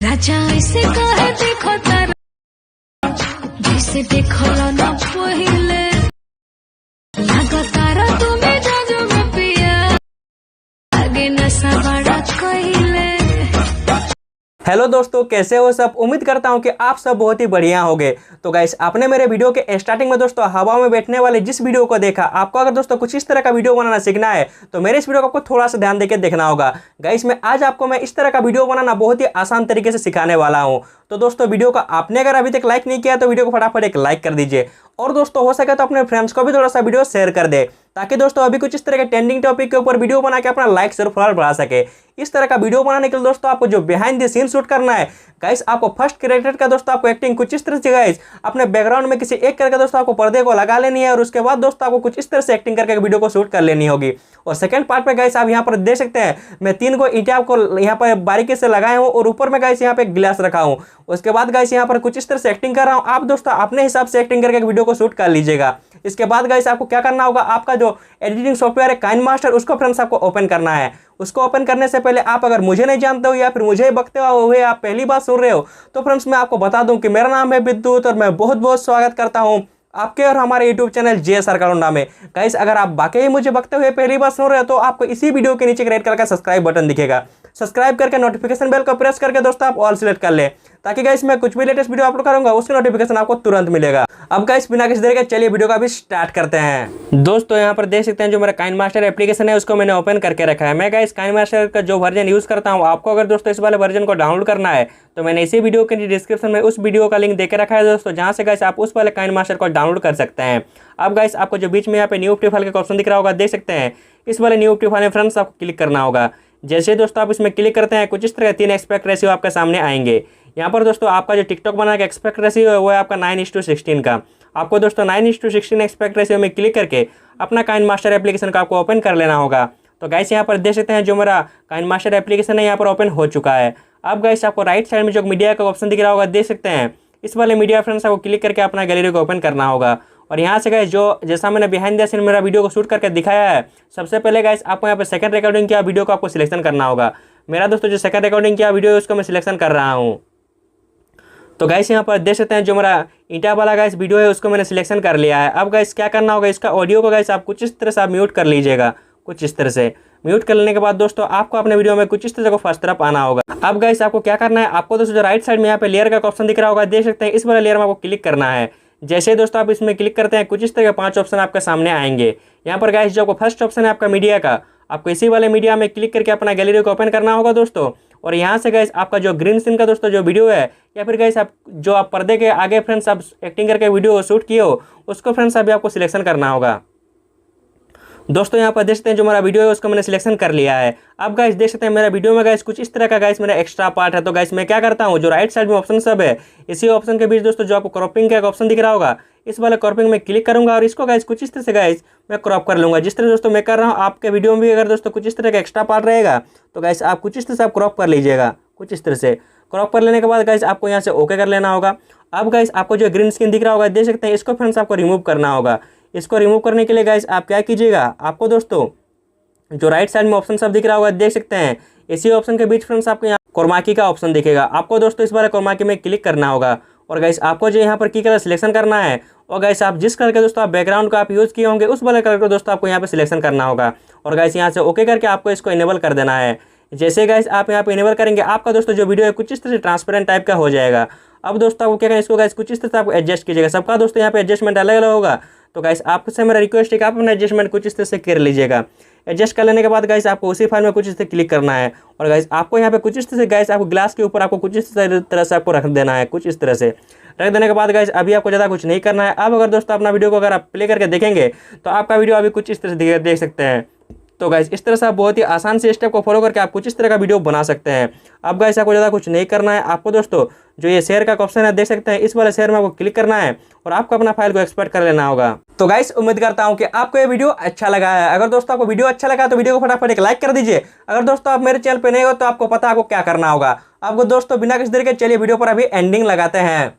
राजा ऐसे कहे देखो तारा जैसे देखो ना पहिले लागो तारा तुम्हें जाजो में पिया आगे नशा बड़ा कहिले। हेलो दोस्तों, कैसे हो सब। उम्मीद करता हूं कि आप सब बहुत ही बढ़िया होंगे। तो गाइस, आपने मेरे वीडियो के स्टार्टिंग में दोस्तों हवा में बैठने वाले जिस वीडियो को देखा, आपको अगर दोस्तों कुछ इस तरह का वीडियो बनाना सीखना है तो मेरे इस वीडियो को आपको थोड़ा सा ध्यान देकर देखना होगा। गाइस, आज आपको मैं इस तरह का वीडियो बनाना बहुत ही आसान तरीके से सिखाने वाला हूँ। तो दोस्तों, वीडियो को आपने अगर अभी तक लाइक नहीं किया तो वीडियो को फटाफट एक लाइक कर दीजिए, और दोस्तों हो सके तो अपने फ्रेंड्स को भी थोड़ा सा वीडियो शेयर कर दे, ताकि दोस्तों अभी कुछ इस तरह के ट्रेंडिंग टॉपिक के ऊपर वीडियो बना के अपना लाइक्स और फॉलोअर बढ़ा सके। इस तरह का वीडियो बनाने के लिए दोस्तों आपको जो बिहाइंड द सीन शूट करना है गाइस, आपको फर्स्ट कैरेक्टर का दोस्तों आपको एक्टिंग कुछ इस तरह से गाइस अपने बैकग्राउंड में किसी एक करके दोस्तों आपको पर्दे को लगा लेनी है, और उसके बाद दोस्तों आपको कुछ इस तरह से एक्टिंग करके वीडियो को शूट कर लेनी होगी। और सेकंड पार्ट पे गाइस आप यहाँ पर देख सकते हैं मैं 3 को ईंटें आपको यहाँ पर बारीकी से लगाए हूँ, और ऊपर में गाइस यहाँ पे गिलास रखा हूँ। उसके बाद गाइस यहाँ पर कुछ इस तरह से एक्टिंग कर रहा हूँ। आप दोस्तों अपने हिसाब से एक्टिंग करके वीडियो को शूट कर लीजिएगा। इसके बाद गाइस आपको क्या करना होगा, आपका जो एडिटिंग सॉफ्टवेयर है काइनमास्टर, उसको फ्रेंड्स आपको ओपन करना है। उसको ओपन करने से पहले आप अगर मुझे नहीं जानते हो या फिर मुझे बकते हुए आप पहली बार सुन रहे हो, तो फ्रेंड्स मैं आपको बता दूं कि मेरा नाम है विद्युत, और मैं बहुत बहुत स्वागत करता हूं आपके और हमारे YouTube चैनल JSR करुणा में। गाइस, अगर आप वाकई मुझे बकते हुए पहली बार सुन रहे हो तो आपको इसी वीडियो के नीचे रेड कलर का सब्सक्राइब बटन दिखेगा। सब्सक्राइब करके नोटिफिकेशन बेल को प्रेस करके दोस्तों आप ऑल सिलेक्ट कर ले, ताकि गाइस मैं कुछ भी लेटेस्ट वीडियो अपलोड करूंगा उसकी नोटिफिकेशन आपको तुरंत मिलेगा। अब गाइस बिना किसी देर के चलिए वीडियो का भी स्टार्ट करते हैं। दोस्तों यहाँ पर देख सकते हैं जो मेरा काइनमास्टर एप्लीकेशन है उसको मैंने ओपन करके रखा है। मैं गाइस काइनमास्टर का जो वर्जन यूज करता हूँ, आपको अगर दोस्तों इस वाले वर्जन को डाउनलोड करना है तो मैंने इसी वीडियो के डिस्क्रिप्शन में उस वीडियो का लिंक देके रखा है दोस्तों, जहाँ से गाइस आप उस वाले काइनमास्टर को डाउनलोड कर सकते हैं। अब गाइस आपको जो बीच में यहाँ पे न्यू फाइल का ऑप्शन दिख रहा होगा, देख सकते हैं इस वाले न्यू फाइल में फ्रेंड्स आपको क्लिक करना होगा। जैसे दोस्तों आप इसमें क्लिक करते हैं कुछ इस तरह 3 एस्पेक्ट रेशियो आपके सामने आएंगे। यहाँ पर दोस्तों आपका जो टिकटॉक बना के एस्पेक्ट रेशियो है वो है आपका 9:16 का। आपको दोस्तों 9:16 एस्पेक्ट रेशियो में क्लिक करके अपना काइनमास्टर एप्लीकेशन का आपको ओपन कर लेना होगा। तो गाइस यहाँ पर देख सकते हैं जो मेरा काइनमास्टर एप्लीकेशन है यहाँ पर ओपन हो चुका है। अब गाइस आपको राइट साइड में जो मीडिया का ऑप्शन दिख रहा होगा, देख सकते हैं इस वाले मीडिया फ्रेंड्स आपको क्लिक करके अपना गैलरी को ओपन करना होगा। और यहाँ से गाइस जो जैसा मैंने बिहाइंड द सीन मेरा वीडियो को शूट करके दिखाया है, सबसे पहले गाइस आपको यहाँ पे सेकंड रिकॉर्डिंग किया वीडियो को आपको सिलेक्शन करना होगा। मेरा दोस्तों जो सेकंड रिकॉर्डिंग किया वीडियो है उसको मैं सिलेक्शन कर रहा हूँ। तो गाइस यहाँ पर देख सकते हैं जो मेरा ईंटा वाला गाइस वीडियो है उसको मैंने सिलेक्शन कर लिया है। अब गाइस क्या करना होगा, इसका ऑडियो को गाइस आप कुछ इस तरह से आप म्यूट कर लीजिएगा। कुछ इस तरह से म्यूट कर लेने के बाद दोस्तों आपको अपने वीडियो में कुछ इस तरह को फर्स्ट तरफ आना होगा। अब गाइस आपको क्या करना है, आपको दोस्तों जो राइट साइड में यहाँ पे लेयर का ऑप्शन दिख रहा होगा, देख सकते हैं इस वाले लेयर में आपको क्लिक करना है। जैसे दोस्तों आप इसमें क्लिक करते हैं कुछ इस तरह के 5 ऑप्शन आपके सामने आएंगे। यहाँ पर गाइस जो आपको फर्स्ट ऑप्शन है आपका मीडिया का, आपको इसी वाले मीडिया में क्लिक करके अपना गैलरी को ओपन करना होगा दोस्तों। और यहाँ से गाइस आपका जो ग्रीन स्क्रीन का दोस्तों जो वीडियो है, या फिर गाइस आप जो आप पर्दे के आगे फ्रेंड्स आप एक्टिंग करके वीडियो शूट किए हो उसको फ्रेंड्स अभी आपको सिलेक्शन करना होगा। दोस्तों यहाँ पर देख सकते हैं जो मेरा वीडियो है उसको मैंने सिलेक्शन कर लिया है। अब गाइस देख सकते हैं मेरा वीडियो में गाइस कुछ इस तरह का गाइस मेरा एक्स्ट्रा पार्ट है। तो गाइस मैं क्या करता हूँ, जो राइट साइड में ऑप्शन सब है इसी ऑप्शन के बीच दोस्तों जो आपको क्रॉपिंग का ऑप्शन दिख रहा होगा, इस वाले क्रॉपिंग में क्लिक करूंगा और इसको गाइस कुछ इस तरह से गाइस मैं क्रॉप कर लूंगा। जिस तरह दोस्तों मैं कर रहा हूँ, आपके वीडियो में भी अगर दोस्तों कुछ इस तरह का एक्स्ट्रा पार्ट रहेगा तो गाइस आप कुछ इस तरह से आप क्रॉप कर लीजिएगा। कुछ इस तरह से क्रॉप कर लेने के बाद गाइस आपको यहाँ से ओके कर लेना होगा। अब गाइस आपको जो ग्रीन स्क्रीन दिख रहा होगा, देख सकते हैं इसको फ्रेंड्स आपको रिमूव करना होगा। इसको रिमूव करने के लिए गाइस आप क्या कीजिएगा, आपको दोस्तों जो राइट साइड में ऑप्शन सब दिख रहा होगा, देख सकते हैं इसी ऑप्शन के बीच फ्रेंड्स आपको यहाँ क्रोमाकी का ऑप्शन दिखेगा। आपको दोस्तों इस बार क्रोमाकी में क्लिक करना होगा, और गाइस आपको जो यहाँ पर की कलर सिलेक्शन करना है, और गाइस आप जिस कलर के दोस्तों आप बैकग्राउंड को आप यूज़ किए होंगे उस वाले कलर को दोस्तों आपको यहाँ पे सिलेक्शन करना होगा। और गाइस यहाँ से ओके करके आपको इसको इनेबल कर देना है। जैसे गाइस आप यहाँ पे इनेबल करेंगे, आपका दोस्तों जो वीडियो है कुछ इस तरह से ट्रांसपेरेंट टाइप का हो जाएगा। अब दोस्तों आपको क्या करना है, इसको गाइस कुछ इस तरह से आपको एडजस्ट कीजिएगा। सबका दोस्तों यहाँ पे एडजस्टमेंट अलग अलग होगा। तो गाइस आपसे मेरा रिक्वेस्ट है कि आप अपना एडजस्टमेंट कुछ इस तरह से कर लीजिएगा। एडजस्ट कर लेने के बाद गाइस आपको उसी फाइल में कुछ इस तरह क्लिक करना है, और गाइस आपको यहाँ पे कुछ इस तरह से गाइस आपको ग्लास के ऊपर आपको कुछ इस तरह से आपको रख देना है। कुछ इस तरह से रख देने के बाद गाइस अभी आपको ज़्यादा कुछ नहीं करना है। अब अगर दोस्तों अपना वीडियो को अगर आप प्ले करके देखेंगे तो आपका वीडियो अभी कुछ इस तरह से देख सकते हैं। तो गाइस इस तरह से आप बहुत ही आसान से स्टेप को फॉलो करके आप कुछ इस तरह का वीडियो बना सकते हैं। अब गाइस आपको ज़्यादा कुछ नहीं करना है। आपको दोस्तों जो ये शेयर का ऑप्शन है, देख सकते हैं इस वाले शेयर में आपको क्लिक करना है और आपको अपना फाइल को एक्सपोर्ट कर लेना होगा। तो गाइस उम्मीद करता हूं कि आपको ये वीडियो अच्छा लगा है। अगर दोस्तों आपको वीडियो अच्छा लगा तो वीडियो को फटाफट एक लाइक कर दीजिए। अगर दोस्तों आप मेरे चैनल पे नए हो तो आपको पता है आपको क्या करना होगा। आपको दोस्तों बिना किसी देर के चलिए वीडियो पर अभी एंडिंग लगाते हैं।